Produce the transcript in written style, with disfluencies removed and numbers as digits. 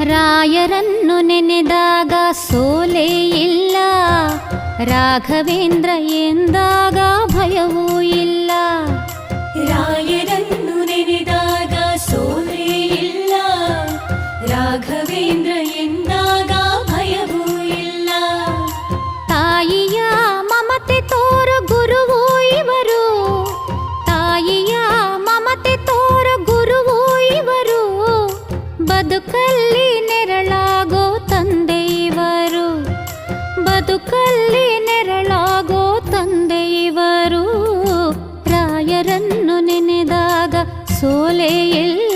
ರಾಯರನ್ನು ನೆನೆದಾಗ ಸೋಲೇ ಇಲ್ಲ, ರಾಘವೇಂದ್ರ ಎಂದಾಗ ಭಯವೂ ಇಲ್ಲ. ರಾಯರನ್ನು ನೆನೆದಾಗ ಸೋಲೇ ಇಲ್ಲ, ರಾಘವೇಂದ್ರ ಎಂದಾಗ ಭಯವೂ ಇಲ್ಲ. ತಾಯಿಯ ಮಮತೆ ತೋರು ಗುರುವು ಇವರು, ತಾಯಿಯ ಮಮತೆ ತೋರು ಗುರುವು ಇವರು, ಬದುಕಲ್ಲಿ ನೆರಳಾಗೋ ತಂದೆ ಇವರು, ಬದುಕಲ್ಲಿ ನೆರಳಾಗೋ ತಂದೆ ಇವರು. ರಾಯರನ್ನು ನೆನೆದಾಗ ಸೋಲೇ ಇಲ್ಲ,